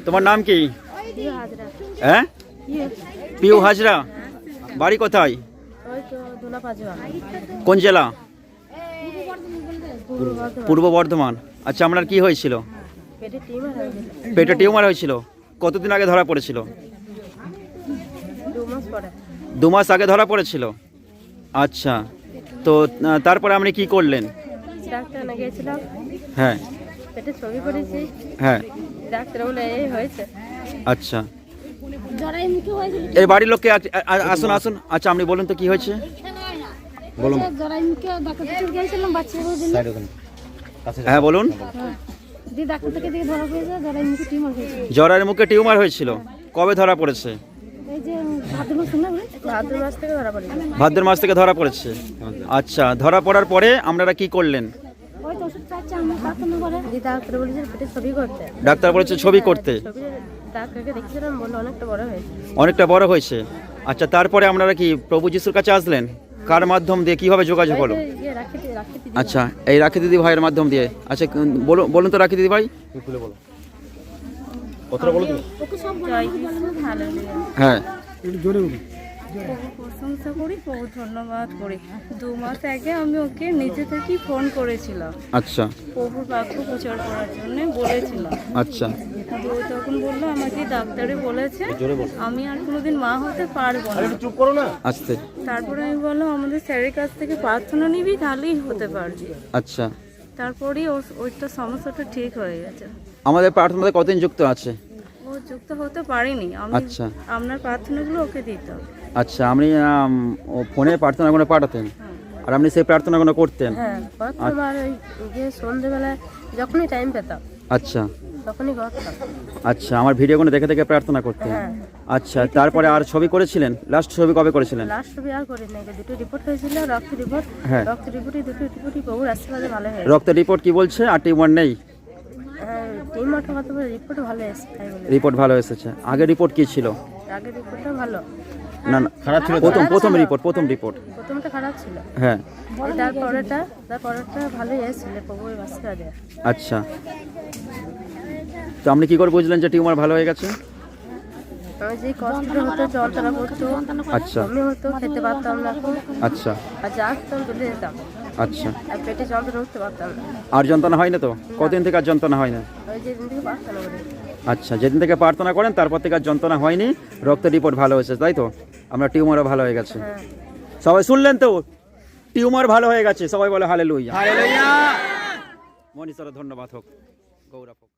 তোমার নাম কি? হ্যাঁ, পিউ হাজরা। বাড়ি কোথায়? কোন জেলা? পূর্ব বর্ধমান। আচ্ছা, আপনার কি হয়েছিল? পেটে টিউমার হয়েছিল। কতদিন আগে ধরা পড়েছিল? 2 মাস আগে ধরা পড়েছিল। আচ্ছা, তো তারপরে আপনি কি করলেন? হ্যাঁ হ্যাঁ, আচ্ছা, এই বাড়ির লোককে আসুন আসুন। আচ্ছা, আপনি বলুন তো কি হয়েছে বলুন। হ্যাঁ বলুন। জরায়ের মুখে টিউমার হয়েছিল। কবে ধরা পড়েছে? ভাদ্র মাস থেকে ধরা পড়েছে। আচ্ছা, ধরা পড়ার পরে আপনারা কি করলেন? ডাক্তার বলেছে ছবি করতে। অনেকটা বড় হয়েছে। আচ্ছা, তারপরে আপনারা কি প্রভু যিশুর কাছে আসলেন? কার মাধ্যম দিয়ে, কিভাবে যোগাযোগ হলো? আচ্ছা, এই রাখি দিদি ভাইয়ের মাধ্যম দিয়ে। আচ্ছা, বলুন তো রাখি দিদি ভাই। হ্যাঁ, প্রশংসা করি, বহু ধন্যবাদ করি। 2 মাস আগে আমি ওকে নিজে থেকেই ফোন করেছিলাম। আচ্ছা, প্রভুর বাক্য প্রচার করার জন্য বলেছিলাম। আচ্ছা, তো তখন বললো আমাকে ডাক্তারে বলেছে আমি আর কোনোদিন মা হতে পারবো না। আস্তে। তারপরে আমি বললাম আমাদের স্যারের কাছ থেকে প্রার্থনা নিবি, তাহলেই হতে পারবি। আচ্ছা, তারপরেই ওইটা সমস্যাটা ঠিক হয়ে গেছে। আমাদের প্রার্থনাতে কতদিন যুক্ত আছে? ও যুক্ত হতে পারিনি আমি। আচ্ছা, আপনার প্রার্থনাগুলো ওকে দিতাম। আচ্ছা, আপনি ফোনে প্রার্থনাগুলো পাঠাতেন আর আপনি সেই প্রার্থনাগুলো করতেন? হ্যাঁ, প্রথমবার ওই যে সন্ধ্যেবেলায় যখনই টাইম পেতাম আচ্ছা তখনই করতাম। আচ্ছা, আমার ভিডিওগুলো দেখে দেখে প্রার্থনা করতেন। হ্যাঁ। আচ্ছা, তারপরে আর ছবি করেছিলেন? লাস্ট ছবি কবে করেছিলেন? লাস্ট ছবি আর করি নাই, দুটো রিপোর্ট হয়েছিল, রক্ত রিপোর্ট। হ্যাঁ, রক্ত রিপোর্টই দুটো রিপোর্টই বহু আশীর্বাদে ভালো হয়েছে। রক্তের রিপোর্ট কি বলছে? আর টিউমার নেই? টিউমারটা কত রিপোর্ট ভালো এসেছে তাই বলে। রিপোর্ট ভালো এসেছে। আগের রিপোর্ট কি ছিল? আগের রিপোর্টটা ভালো না না, খারাপ ছিল। প্রথম রিপোর্ট। প্রথমটা খারাপ ছিল। হ্যাঁ, তারপরেটা ভালোই এসেছিল প্রভুর আশীর্বাদে। আচ্ছা, তো আপনি কি করে বুঝলেন যে টিউমার ভালো হয়ে গেছে? আমি যে কষ্টটা হতো, যন্ত্রণা করতো, আচ্ছা, বমি হতো, খেতে পারতাম না, আচ্ছা, আর যা আসতাম তুলে যেতাম। আচ্ছা, আর পেটে যন্ত্রণা উঠতে পারতাম না। আর যন্ত্রণা হয় না তো? কতদিন থেকে আর যন্ত্রণা হয় না? ওই যেদিন থেকে প্রার্থনা করি। আচ্ছা, যেদিন থেকে প্রার্থনা করেন তারপর থেকে আর যন্ত্রণা হয়নি, রক্তের রিপোর্ট ভালো হয়েছে, তাই তো? আমরা টিউমারও ভালো হয়ে গেছে। হ্যাঁ। সবাই শুনলেন তো? টিউমার ভালো হয়ে গেছে। সবাই বলে হালেলুয়া। মনীষরা ধন্যবাদ হোক, গৌরব হোক।